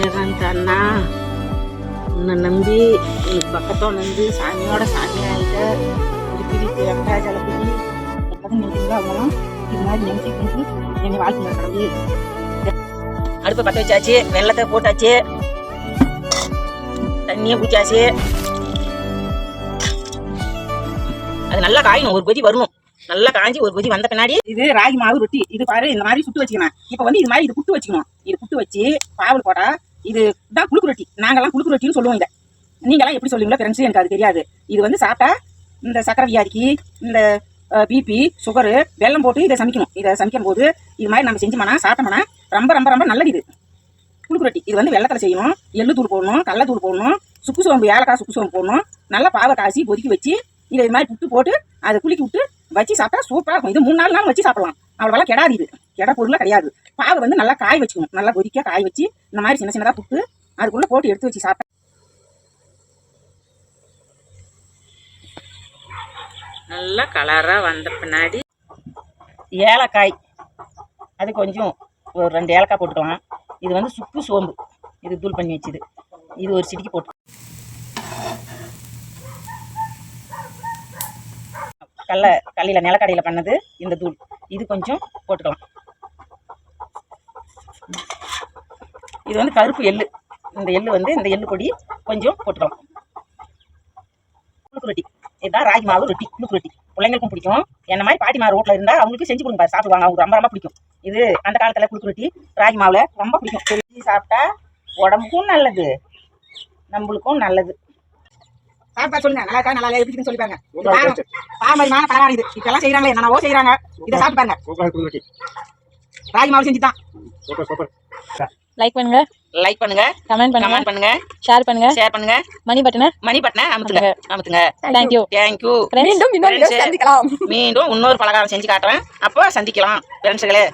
விஜயகாந்த் அண்ணா உன்னை நம்பி பக்கத்தோடு வந்து சாமியோட சாமி ஆகிட்ட திருப்பி வெங்கடாஜலபதி எப்போதும் நினைக்கிறீங்களோ அவங்களாம் இது மாதிரி நினைச்சிட்டு என்னை வாழ்க்கை கடவுள். அடுப்பை பற்ற வச்சாச்சு, வெள்ளத்தை போட்டாச்சு, தண்ணியை ஊச்சாச்சு. அது நல்லா காயணும், ஒரு கொதி வரணும். நல்லா காஞ்சி ஒரு கொதி வந்த பின்னாடி இது ராகி மாவு ரொட்டி இது பாரு இந்த மாதிரி சுட்டு வச்சுக்கணும். இப்போ வந்து இது மாதிரி இது புட்டு வச்சுக்கணும். இது புட்டு வச்சு பாவல் போட்டா இதுதான் குளுக்கு ரொட்டி. நாங்கெல்லாம் குளுக்கு ரொட்டின்னு சொல்லுவோம். இதை நீங்களாம் எப்படி சொல்லுவீங்களோ ஃப்ரெண்ட்ஸு எனக்கு அது தெரியாது. இது வந்து சாப்பிட்டா இந்த சக்கரை வியாதிக்கு, இந்த பிபி, சுகரு, வெல்லம் போட்டு இதை சமைக்கணும். இதை சமைக்கும் போது இது மாதிரி நம்ம செஞ்சோம்னா சாப்பிட்டோம்னா ரொம்ப ரொம்ப ரொம்ப நல்லது. இது குளுக்கு ரொட்டி. இது வந்து வெள்ளத்தில் செய்யணும், எள்ளு தூள் போடணும், கடலத்தூள் போடணும், சுக்கு சோம்பு, ஏலக்காய் சுக்கு சோம்பு போடணும். நல்லா பாவை காசி கொதிக்க வச்சு இதை இது மாதிரி புட்டு போட்டு அதை குளிக்கி விட்டு வச்சு சாப்பிட்டா சூப்பராக இருக்கும். இது 3-4 நாள் வச்சு சாப்பிடலாம். அவ்வளோவெல்லாம் கெடாது. இது கெட பொருளாக கிடையாது. பாவை வந்து நல்லா காய வச்சுக்கணும். நல்லா கொதிக்க காய வச்சு இந்த மாதிரி சின்ன சின்னதாக புட்டு அதுக்குள்ளே போட்டு எடுத்து வச்சு சாப்பிட்டா நல்லா கலராக வந்த பின்னாடி ஏலக்காய் அது கொஞ்சம் ஒரு 2 ஏலக்காய் போட்டுக்கலாம். இது வந்து சுக்கு சோம்பு இது தூள் பண்ணி வச்சுது. இது ஒரு சிட்டிக்கு போட்டு கல்லில் நிலக்கடையில் பண்ணது இந்த தூள் இது கொஞ்சம் போட்டுக்கலாம். இது வந்து கருப்பு எள்ளு. இந்த எள்ளு வந்து இந்த எள்ளு பொடி கொஞ்சம் போட்டுக்கலாம். குளுக்கு ரொட்டி இதுதான் ராகி மாவு ரொட்டி. குளுக்கு ரொட்டி பிள்ளைங்களுக்கும் பிடிக்கும். என்ன மாதிரி பாட்டிமார் ரோட்டில் இருந்தால் அவங்களுக்கு செஞ்சு கொடுங்க, சாப்பிடுவாங்க. அவங்க ரொம்ப ரொம்ப பிடிக்கும். இது அந்த காலத்தில் குளுக்கு ரொட்டி ராகி மாவில் ரொம்ப பிடிக்கும். செஞ்சு சாப்பிட்டா உடம்புக்கும் நல்லது, நம்மளுக்கும் நல்லது. சாப்பிட்டா சொல்லுங்க நல்லா இருக்கா நல்லா எப்படின்னு சொல்லிப்பாங்க. பாரம்பரியமான பலகாரம் இது. இப்பெல்லாம் செய்யறாங்களே என்னவோ செய்யறாங்க. இதை சாப்பிட்டாங்க ராகி மாவு செஞ்சு தான். லைக் பண்ணுங்க, கமெண்ட் பண்ணுங்க, ஷேர் பண்ணுங்க, மணி பட்டனை அமுத்துங்க. தேங்க்யூ. மீண்டும் இன்னொரு பலகாரம் செஞ்சு காட்டுறேன். அப்போ சந்திக்கலாம் ஃப்ரெண்ட்ஸுகளே.